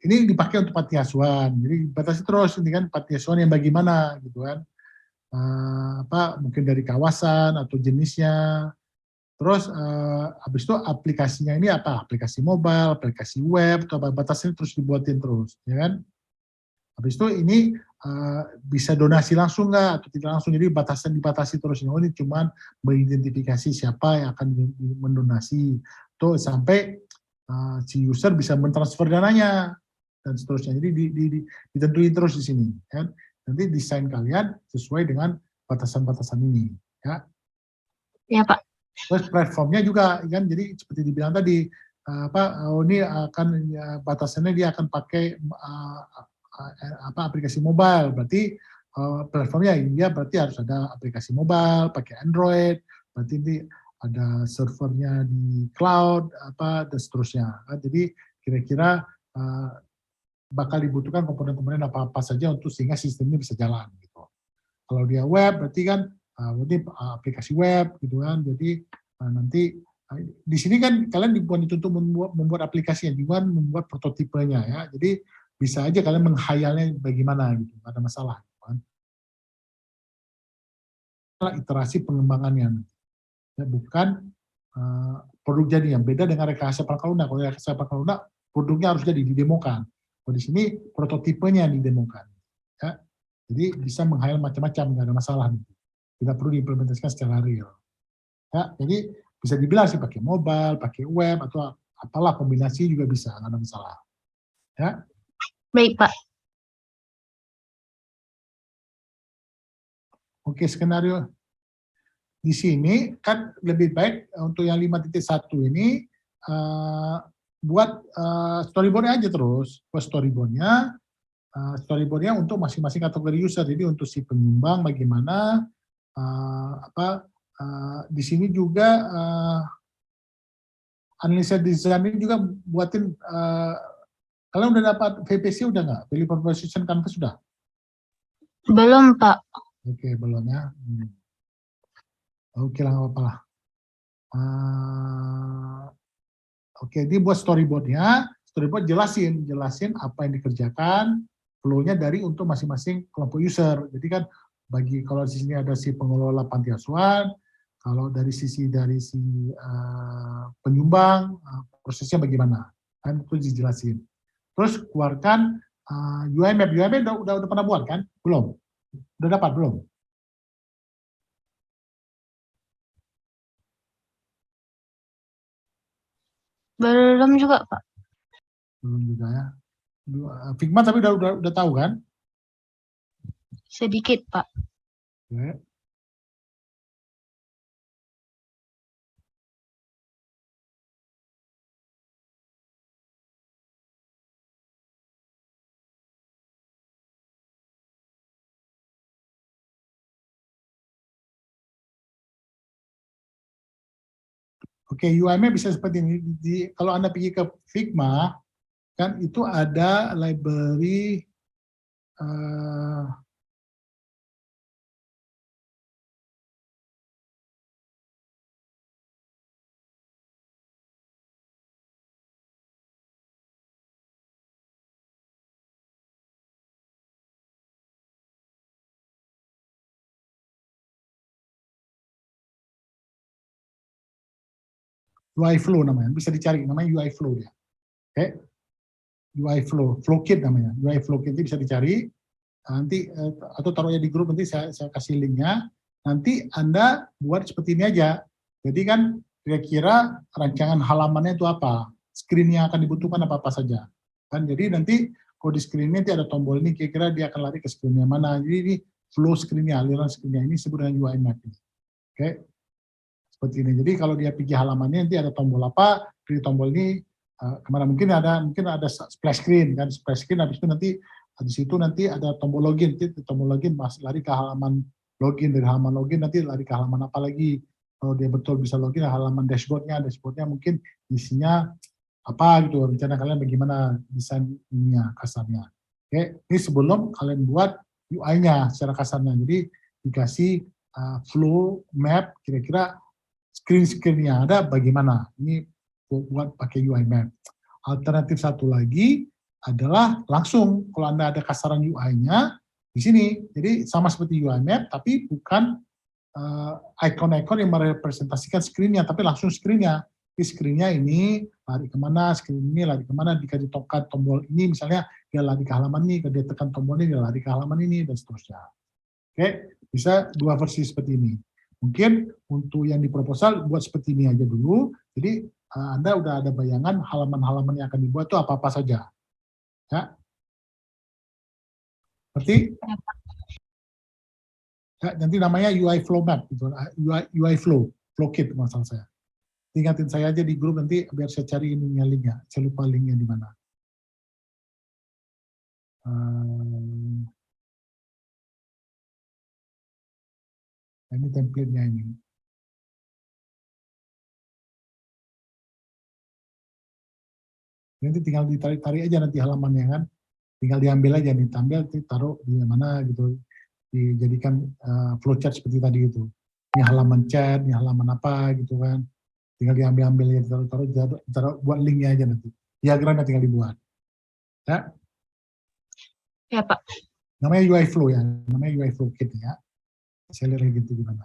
ini dipakai untuk panti asuhan. Jadi batasi terus ini kan panti asuhan yang bagaimana gitu kan. Mungkin dari kawasan atau jenisnya. Terus habis itu aplikasinya ini apa? Aplikasi mobile, aplikasi web, atau batasnya terus dibuatin terus, ya kan? Habis itu ini bisa donasi langsung nggak atau tidak langsung, jadi batasan dibatasi terus. Ini cuma mengidentifikasi siapa yang akan mendonasi, tuh sampai si user bisa mentransfer dananya dan seterusnya. Jadi ditentuin terus di sini, kan? Nanti desain kalian sesuai dengan batasan-batasan ini, ya. Ya Pak. Terus platformnya juga, kan? Jadi seperti dibilang tadi, ini akan batasannya dia akan pakai aplikasi mobile, berarti platformnya dia berarti harus ada aplikasi mobile, pakai Android, berarti ini ada servernya di cloud, dan seterusnya. Jadi kira-kira bakal dibutuhkan komponen-komponen apa saja untuk sehingga sistemnya bisa jalan gitu. Kalau dia web berarti kan berarti aplikasi web gitu kan. Jadi nanti di sini kan kalian bukan dituntut membuat aplikasinya, juga membuat prototipenya ya. Jadi bisa aja kalian menghayalnya bagaimana gitu, nggak ada masalah. Kan? Iterasi pengembangannya, ya, bukan produk jadi yang beda dengan rekayasa prakaluna. Kalau rekayasa prakaluna produknya harus jadi didemokan. Kalau di sini prototipenya yang didemokan. Ya. Jadi bisa menghayal macam-macam, nggak ada masalah. Tidak perlu diimplementasikan secara real. Ya, jadi bisa dibilang sih pakai mobile, pakai web, atau apalah kombinasi juga bisa, nggak ada masalah. Ya. Baik, Pak. Oke, skenario di sini kan lebih baik untuk yang 5.1 ini buat storyboard aja terus. Buat storyboardnya untuk masing-masing kategori user. Jadi untuk si penyumbang bagaimana, di sini juga analisa desain ini juga buatin. Kalian udah dapat VPC udah nggak? Value Proposition Canvas sudah? Belum, Pak. Oke, belum ya. Oke lah, nggak apa-apa lah. Oke, ini buat storyboardnya. Storyboard jelasin apa yang dikerjakan, flow-nya dari untuk masing-masing kelompok user. Jadi kan kalau di sini ada si pengelola panti asuhan, kalau dari si penyumbang, prosesnya bagaimana, kan itu dijelasin. Terus keluarkan UI map. UI map udah pernah buat kan? Belum? Udah dapat belum? Belum juga, Pak. Belum juga ya. Figma tapi udah tahu kan? Sedikit, Pak. Oke. Oke, UI-nya bisa seperti ini. Kalau Anda pergi ke Figma, kan itu ada library UI flow namanya, bisa dicari namanya UI flow dia. Oke. UI flow, flow kit namanya. UI flow kit itu bisa dicari. Nanti atau taruhnya di grup, nanti saya kasih linknya. Nanti Anda buat seperti ini aja. Jadi kan kira-kira rancangan halamannya itu apa, screen yang akan dibutuhkan apa saja. Kan jadi nanti kalau di screen ini nanti ada tombol ini, kira-kira dia akan lari ke screen yang mana. Jadi ini flow screen-nya, aliran screen-nya ini disebut dengan UI map. Oke. Seperti ini. Jadi kalau dia pergi halamannya nanti ada tombol apa, klik tombol ini kemana, mungkin ada splash screen kan, splash screen, habis itu nanti di situ nanti ada tombol login, tombol login masih lari ke halaman login, dari halaman login nanti lari ke halaman apa lagi. Kalau dia betul bisa login halaman dashboardnya mungkin isinya apa gitu, rencana kalian bagaimana desainnya kasarnya. Oke, ini sebelum kalian buat UI-nya secara kasarnya. Jadi dikasih flow map, kira-kira screen yang ada bagaimana. Ini buat pakai UI map. Alternatif satu lagi, adalah langsung kalau Anda ada kasaran UI-nya di sini. Jadi sama seperti UI Map, tapi bukan icon-icon yang merepresentasikan screen-nya, tapi langsung screen-nya. Di screen-nya ini lari kemana, screen ini lari kemana, jika ditekan tombol ini misalnya dia lari ke halaman ini, kalau dia tekan tombol ini dia lari ke halaman ini, dan seterusnya. Oke, bisa dua versi seperti ini. Mungkin untuk yang di proposal buat seperti ini aja dulu, jadi Anda udah ada bayangan halaman-halaman yang akan dibuat itu apa-apa saja. Ya. Berarti ya, nanti namanya UI Flow Map, gitu. UI Flow Kit masalah saya. Ingatin saya aja di grup nanti biar saya cari ininya linknya. Saya lupa linknya di mana. Ini template-nya ini. Nanti tinggal ditarik-tarik aja nanti halamannya kan. Tinggal diambil aja, diambil, taruh di mana gitu. Dijadikan flowchart seperti tadi itu. Ini halaman chat, ini halaman apa gitu kan. Tinggal diambil-ambil ya, taruh buat linknya aja nanti. Diagramnya tinggal dibuat. Ya. Ya, Pak. Namanya UI Flow ya, namanya UI Flow Kit ya. Saya lihat lagi gitu gimana.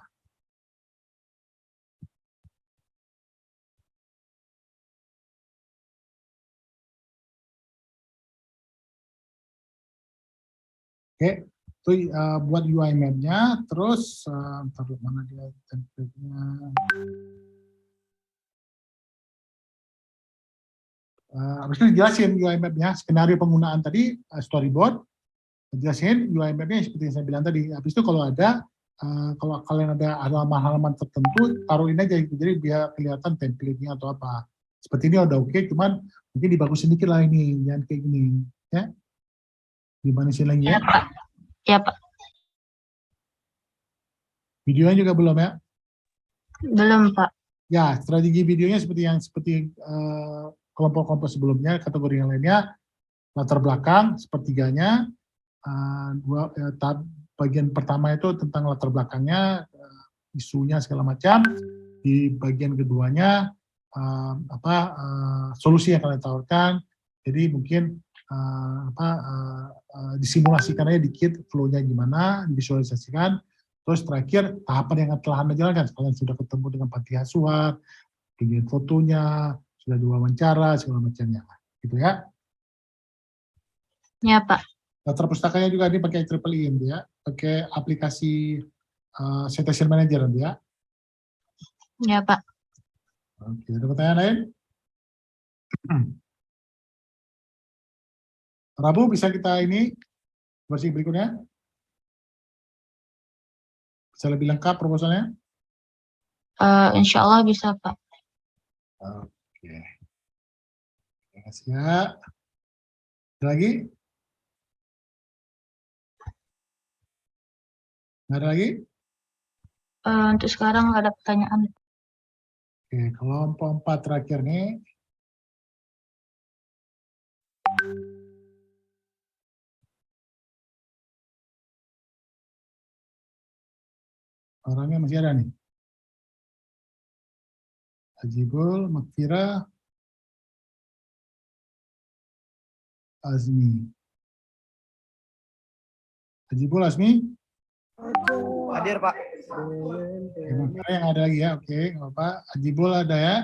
Oke, itu buat UI map-nya, terus taruh mana dia template-nya. Habis itu dijelasin UI map-nya, skenario penggunaan tadi, storyboard, jelasin UI map-nya seperti yang saya bilang tadi. Habis itu kalau ada, kalau kalian ada halaman-halaman tertentu, taruhin aja gitu, jadi biar kelihatan template-nya atau apa. Seperti ini udah oke, cuman mungkin dibagusin dikit lah ini, jangan kayak gini. Ya, dimanisin lagi ya. Ya, Pak. Ya, Pak. Videonya juga belum ya? Belum, Pak. Ya, strategi videonya seperti kelompok-kelompok sebelumnya, kategori yang lainnya, latar belakang, sepertiganya, bagian pertama itu tentang latar belakangnya, isunya segala macam, di bagian keduanya, solusi yang kalian tawarkan, jadi mungkin disimulasikan aja dikit flow-nya gimana, divisualisasikan, terus terakhir tahapan yang telah Anda jalankan, kalian sudah ketemu dengan panti asuhan, kemudian fotonya, sudah diwawancara, segala macamnya. Gitu ya. Ya, Pak. Daftar pustakanya juga ini pakai Triple E ya, pakai aplikasi Citation Manager ya. Ya, Pak. Oke, ada pertanyaan lain? Rabu bisa kita ini versi berikutnya? Bisa lebih lengkap proposalnya? Insya Allah bisa, Pak. Oke. Terima kasih ya. Ada lagi? Nggak ada lagi? Untuk sekarang nggak ada pertanyaan. Oke, kelompok 4 terakhir nih. Orangnya masih ada nih. Ajibul, Makfira, Azmi. Ajibul, Azmi? Hadir, Pak. Yang ada lagi ya, oke, nggak apa-apa. Ajibul ada ya.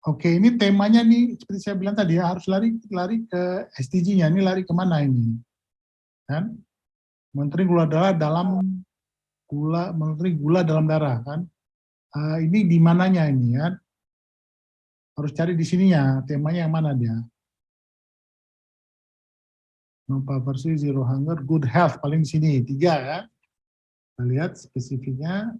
Oke, ini temanya nih seperti saya bilang tadi ya, harus lari ke SDG-nya. Ini lari kemana ini? Kan? Menteri gula darah Menteri gula dalam darah kan? Ini di mananya ini ya? Harus cari di sininya. Temanya yang mana dia? No poverty, zero hunger, good health paling di sini 3 ya. Kita lihat spesifiknya.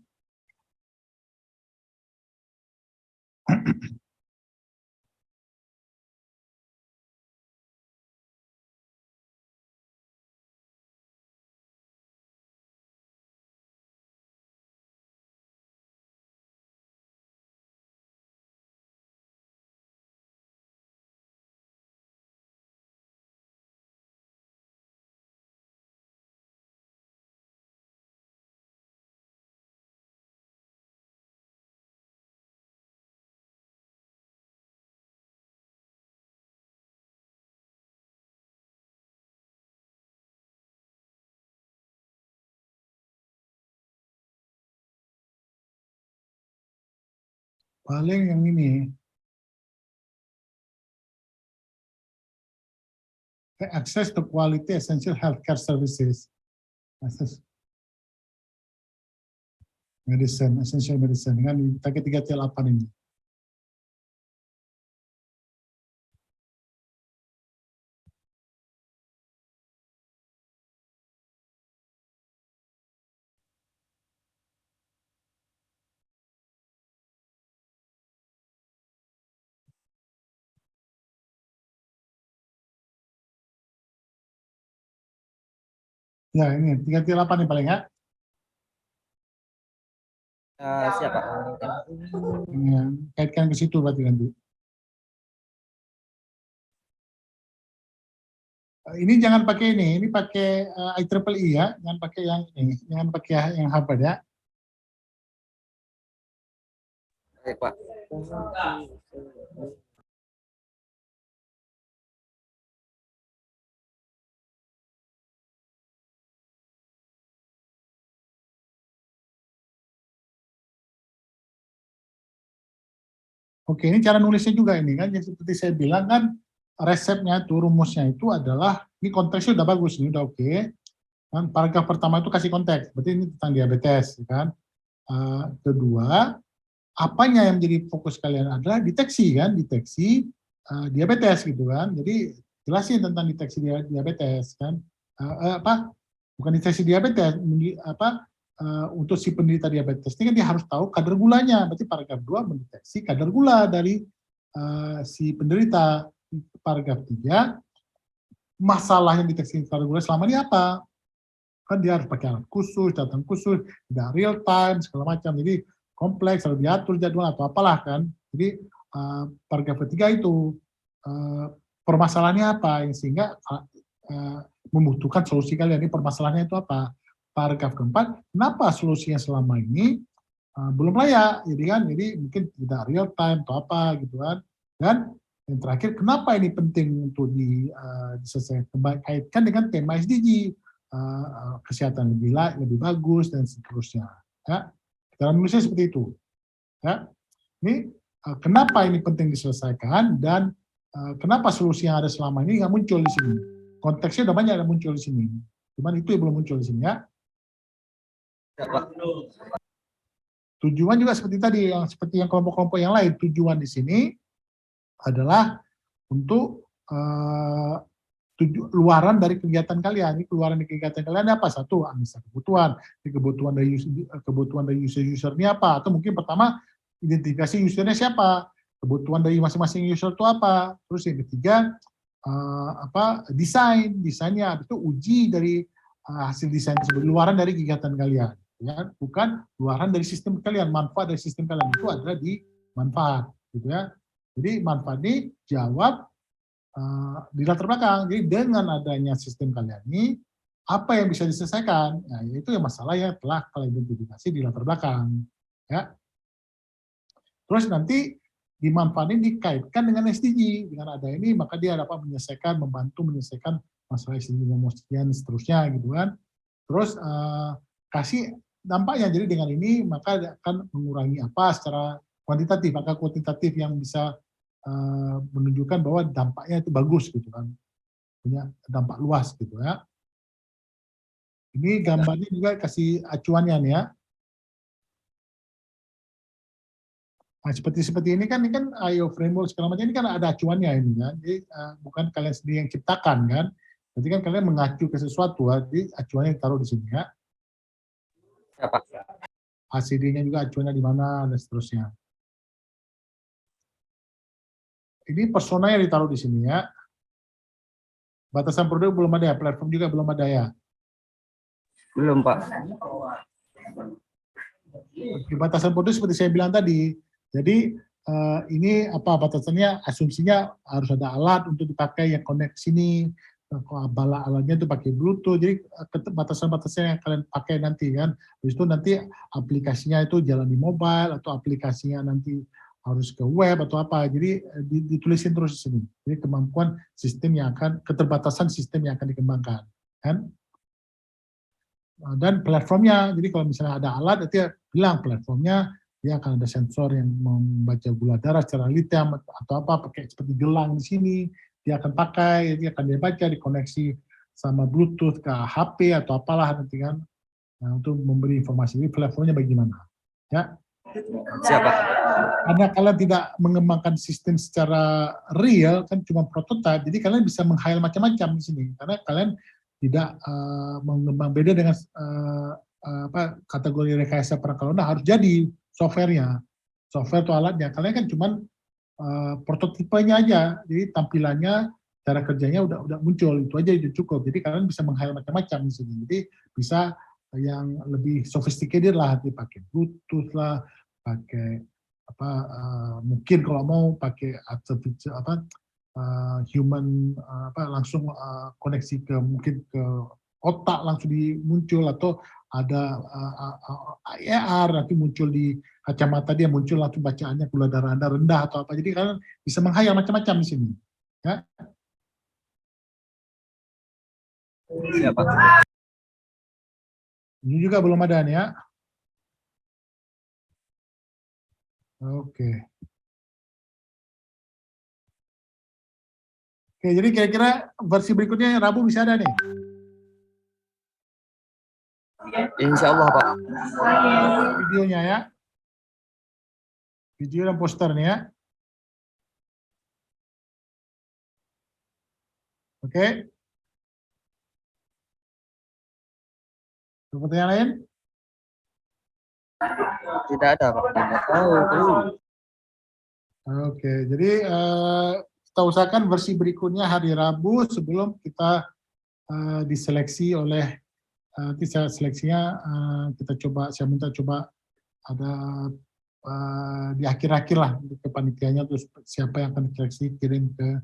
Paling yang ini. Access to quality essential healthcare services. Access medicine, essential medicine. Dengan pakai 3T8 ini. Ya, ini 3T8 nih paling ya. Siap Pak. Ini ya, kaitkan ke situ berarti nanti. Ini jangan pakai ini pakai IEEE ya, jangan pakai yang ini, jangan pakai yang Harvard ya. Baik Pak. Oke, ini cara nulisnya juga ini kan, jadi seperti saya bilang kan, resepnya itu, rumusnya itu adalah, ini konteksnya udah bagus, ini udah oke. Kan paragraf pertama itu kasih konteks, berarti ini tentang diabetes, kan. Kedua, apanya yang menjadi fokus kalian adalah deteksi kan, deteksi diabetes gitu kan. Jadi jelasin tentang deteksi diabetes kan. Bukan deteksi diabetes, untuk si penderita diabetes ini kan dia harus tahu kadar gulanya. Berarti paragraf 2 mendeteksi kadar gula dari si penderita. Paragraf 3, masalah yang deteksi kadar gula selama ini apa? Kan dia harus pakai alat khusus, datang khusus, tidak real time, segala macam. Jadi kompleks, harus diatur jadwal atau apalah kan. Jadi paragraf ketiga itu permasalahannya apa, yang sehingga membutuhkan solusi kalian. Ini permasalahannya itu apa? Paragraf keempat, kenapa solusinya selama ini belum layak, jadi mungkin tidak real time atau apa gitu kan. Dan yang terakhir, kenapa ini penting untuk diselesaikan, kaitkan dengan tema SDG, kesehatan lebih bagus dan seterusnya. Ya. Cara menulisnya seperti itu. Ya. Ini kenapa ini penting diselesaikan dan kenapa solusi yang ada selama ini nggak muncul di sini. Konteksnya udah banyak yang muncul di sini. Cuman itu yang belum muncul di sini ya. Tujuan juga seperti tadi, seperti yang kelompok-kelompok yang lain. Tujuan di sini adalah untuk luaran dari kegiatan kalian. Ini keluaran dari kegiatan kalian apa? Satu, analisa kebutuhan. Ini kebutuhan dari user ini apa? Atau mungkin pertama, identifikasi usernya siapa? Kebutuhan dari masing-masing user itu apa? Terus yang ketiga, desainnya itu uji dari hasil desain tersebut, luaran dari kegiatan kalian. Ya, bukan luaran dari sistem kalian, manfaat dari sistem kalian itu adalah di manfaat, gitu ya. Jadi manfaat ini jawab di latar belakang. Jadi dengan adanya sistem kalian ini, apa yang bisa diselesaikan? Nah, itu yang masalah yang telah kalian identifikasi di latar belakang. Ya. Terus nanti di manfaat ini dikaitkan dengan SDG. Dengan ada ini, maka dia dapat membantu menyelesaikan masalah SDG dan seterusnya, gitu kan. Terus kasih dampaknya. Jadi dengan ini maka akan mengurangi apa secara kuantitatif, angka kuantitatif yang bisa menunjukkan bahwa dampaknya itu bagus gitu kan, punya dampak luas gitu ya. Ini gambarnya juga kasih acuannya nih ya. Nah, seperti ini kan IO framework segala macam ini kan ada acuannya ini kan. Jadi bukan kalian sendiri yang ciptakan kan. Berarti kan kalian mengacu ke sesuatu, jadi acuannya ditaruh di sini ya. Siapa? ACD-nya juga acuannya di mana dan seterusnya. Ini personanya ditaruh di sini ya. Batasan produk belum ada ya, platform juga belum ada ya. Belum Pak. Di batasan produk seperti saya bilang tadi. Jadi ini apa batasannya? Asumsinya harus ada alat untuk dipakai yang connect sini. Alatnya itu pakai Bluetooth. Jadi batasan-batasan yang kalian pakai nanti kan. Habis itu nanti aplikasinya itu jalan di mobile atau aplikasinya nanti harus ke web atau apa. Jadi ditulisin terus di sini. Jadi kemampuan sistem yang akan, keterbatasan sistem yang akan dikembangkan. Kan? Dan platformnya, jadi kalau misalnya ada alat, itu bilang platformnya Dia akan ada sensor yang membaca gula darah secara litam atau apa, pakai seperti gelang di sini. Dia akan pakai, dia akan dia baca, dikoneksi sama Bluetooth ke HP atau apalah nanti kan. Nah, untuk memberi informasi ini levelnya bagaimana. Ya. Siap, Pak. Karena kalian tidak mengembangkan sistem secara real, kan cuma prototipe, jadi kalian bisa meng-hire macam-macam di sini. Karena kalian tidak mengembang beda dengan kategori rekayasa perangkat lunak harus jadi softwarenya. Software itu alatnya. Kalian kan cuma prototipenya aja, jadi tampilannya, cara kerjanya udah muncul, itu aja itu cukup. Jadi kalian bisa meng-hire macam-macam di sini. Jadi bisa yang lebih sophisticated lah, dipakai Bluetooth lah, pakai mungkin kalau mau pakai artificial human langsung koneksi ke mungkin ke otak langsung muncul, atau ada AR nanti muncul di kacamata, dia muncul langsung bacaannya gula darah Anda rendah atau apa. Jadi kalian bisa menghayal macam-macam di sini. Ya. Siap, Pak. Ini juga belum ada nih ya. Oke. Oke, jadi kira-kira versi berikutnya Rabu bisa ada nih. Insya Allah, Pak. Videonya ya. Video dan posternya ya. Oke. Ada pertanyaan lain? Tidak ada, Pak. Tidak tahu. Oke, jadi kita usahakan versi berikutnya hari Rabu sebelum kita diseleksi oleh nanti seleksinya saya minta coba ada di akhir-akhir lah ke panitianya, terus siapa yang akan diseleksi kirim ke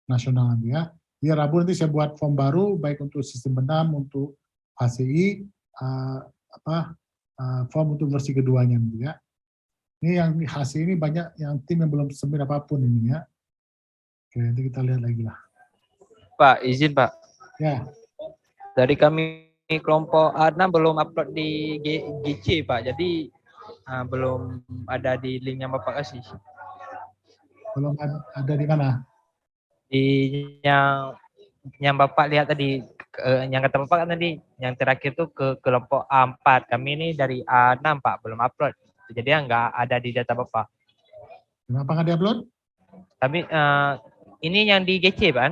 nasional nanti ya. Di Rabu nanti saya buat form baru baik untuk sistem benam, untuk HCI, form untuk versi keduanya nanti ya. Ini yang hasil ini banyak yang tim yang belum submit apapun ini ya. Oke, nanti kita lihat lagi lah. Pak, izin Pak. Ya. Dari kami kelompok A6 belum upload di GC Pak, jadi belum ada di link yang Bapak kasih. Belum ada di mana? Di yang Bapak lihat tadi, yang kata Bapak kan tadi, yang terakhir tuh ke kelompok A4. Kami ini dari A6 Pak, belum upload. Jadi nggak ada di data Bapak. Kenapa nggak diupload? Tapi ini yang di GC Pak?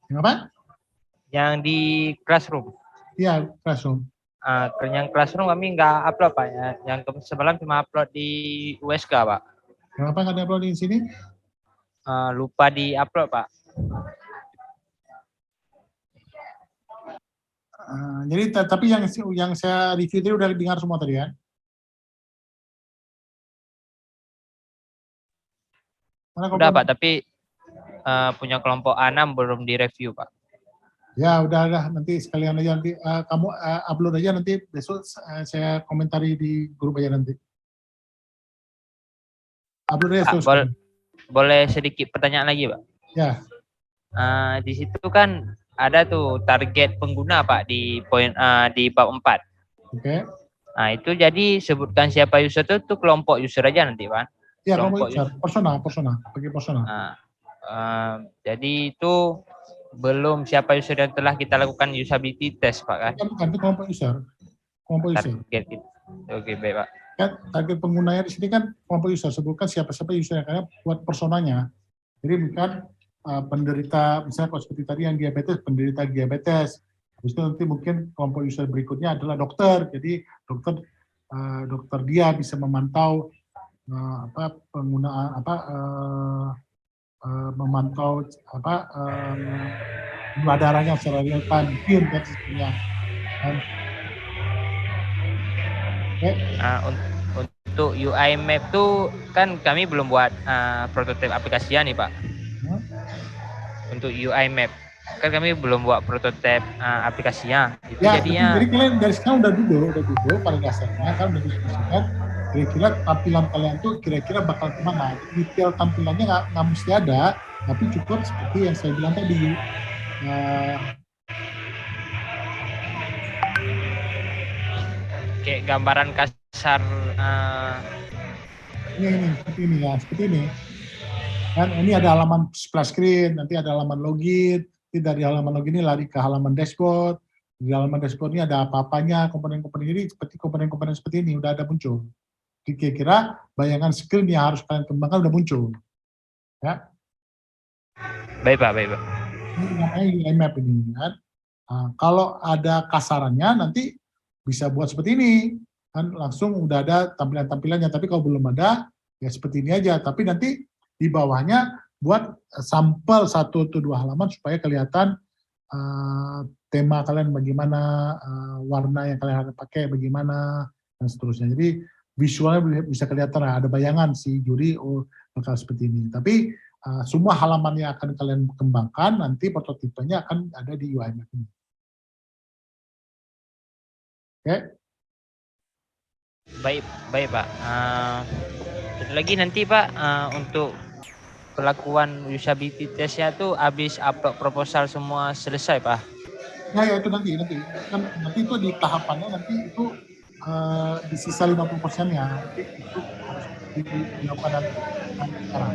Kenapa? Yang di Classroom. Iya, Classroom. Yang Classroom kami nggak upload Pak. Yang semalam cuma upload di USK Pak. Kenapa nggak diupload di sini? Lupa di upload Pak. Jadi tapi yang saya review tadi udah dengar semua tadi ya? Udah Pak, tapi punya kelompok A6 belum direview Pak. Ya udah nanti sekalian aja nanti kamu upload aja, nanti besok saya komentari di grup aja nanti. Upload aja terus. Boleh sedikit pertanyaan lagi Pak? Ya. Di situ kan ada tuh target pengguna Pak di poin di bab 4. Oke. Nah itu jadi sebutkan siapa user itu kelompok user aja nanti Pak. Ya, kelompok user, persona, pakai persona. Jadi itu belum siapa user yang telah kita lakukan usability test Pak kan? Bukan, itu kelompok user. Kelompok user. Oke, baik Pak. Kan target penggunanya di sini kan kelompok user, sebutkan siapa-siapa user yang kalian buat personanya. Jadi bukan penderita, misalnya kalau seperti tadi yang diabetes, penderita diabetes. Habis itu nanti mungkin kelompok user berikutnya adalah dokter. Jadi dokter dia bisa memantau penggunaan memantau gula darahnya secara real time, dan sistemnya. Untuk UI map tuh kan kami belum buat prototipe aplikasinya nih Pak. Untuk UI map kan kami belum buat prototipe aplikasinya. Itu ya, jadinya. Jadi kalian dari sekarang udah duduk pada dasarnya kan udah diskusikan kira-kira tampilan kalian tuh kira-kira bakal kemana. Detail tampilannya nggak mesti ada, tapi cukup seperti yang saya bilang tadi. Kayak gambaran kasar seperti ini ya, seperti ini. Kan ini ada halaman splash screen, nanti ada halaman login, nanti dari halaman login ini lari ke halaman dashboard. Di halaman dashboard ini ada apa-apanya, komponen-komponen ini seperti komponen-komponen seperti ini udah ada muncul. Jadi kira-kira bayangan screen yang harus kalian kembangkan udah muncul. Ya. Baik Pak, baik Pak. Ini namanya UI map ini kan. Nah, kalau ada kasarannya nanti bisa buat seperti ini kan, langsung udah ada tampilan-tampilannya. Tapi kalau belum ada ya seperti ini aja. Tapi nanti di bawahnya buat sampel 1 atau 2 halaman supaya kelihatan tema kalian bagaimana, warna yang kalian harus pakai bagaimana dan seterusnya. Jadi visualnya bisa kelihatan ada bayangan si juri bakal seperti ini. Tapi semua halaman yang akan kalian kembangkan nanti prototipenya akan ada di UI map ini. Oke. Baik Pak. Satu lagi nanti Pak, untuk pelakuan usability testnya tuh habis upload proposal semua selesai Pak. Ya itu nanti kan nanti itu di tahapannya nanti itu di sisa 50%-nya nanti itu harus dilakukan sekarang.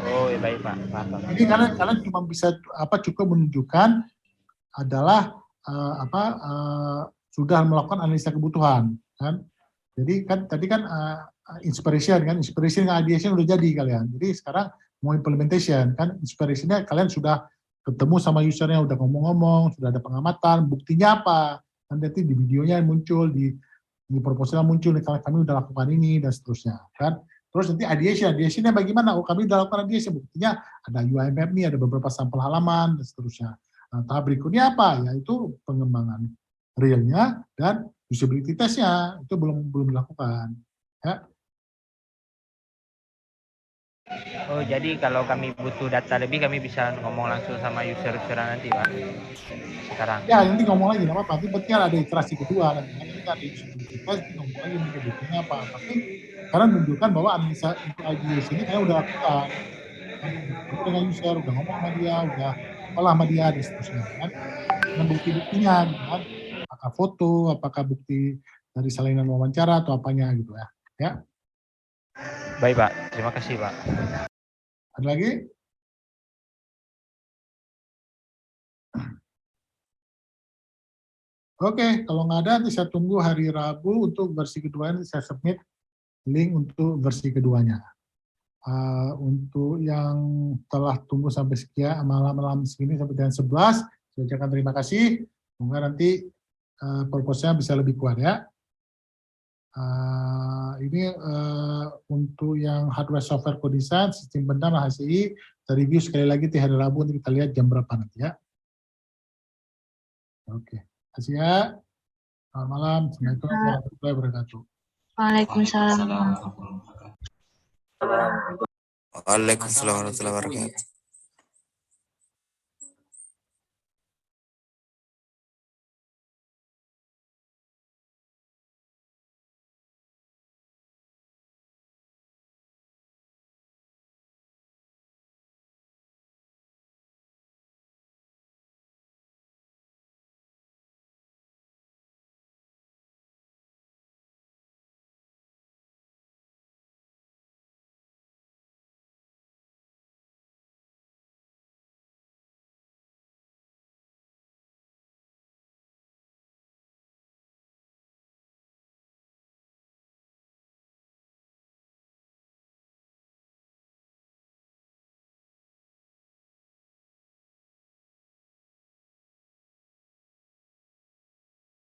Oh ya baik Pak. Paham. Jadi kalian cuma bisa cukup menunjukkan adalah sudah melakukan analisa kebutuhan kan. Jadi kan tadi kan inspiration ideation udah jadi kalian. Jadi sekarang mau implementation kan, inspiration-nya kalian sudah ketemu sama usernya, udah ngomong-ngomong, sudah ada pengamatan, buktinya apa? Nanti di videonya muncul, di proposal muncul, kami udah lakukan ini dan seterusnya kan. Terus nanti ideation-nya bagaimana? Oh kami udah lakukan ideation, buktinya ada UI map nih, ada beberapa sampel halaman dan seterusnya. Nah, tahap berikutnya apa? Yaitu pengembangan realnya dan usability test-nya itu belum dilakukan. Ya. Oh jadi kalau kami butuh data lebih kami bisa ngomong langsung sama user nanti Pak. Sekarang. Ya nanti ngomong lagi, nggak apa-apa. Nanti berarti ada iterasi kedua nanti ada usability test, ngomong lagi mungkin buktinya apa. Tapi sekarang menunjukkan bahwa analisa untuk IDS ini kayaknya udah lakukan. Dengan user, udah ngomong sama dia, udah olah sama dia dan seterusnya kan. Dengan bukti-buktinya gitu kan. Apakah foto, apakah bukti dari salinan wawancara atau apanya gitu ya. Ya. Baik Pak, terima kasih Pak. Ada lagi? Oke, kalau nggak ada nanti saya tunggu hari Rabu untuk versi kedua, nanti saya submit link untuk versi keduanya. Untuk yang telah tunggu sampai sekian malam segini sampai dengan 11, saya ucapkan terima kasih. Semoga nanti proposalnya bisa lebih kuat ya. Ini untuk yang hardware software co-design, sistem benda HCI, kita review sekali lagi di hari Rabu, nanti kita lihat jam berapa nanti ya. Oke, terima kasih ya. Selamat malam, Assalamualaikum warahmatullahi wabarakatuh. Waalaikumsalam. Waalaikumsalam warahmatullahi wabarakatuh.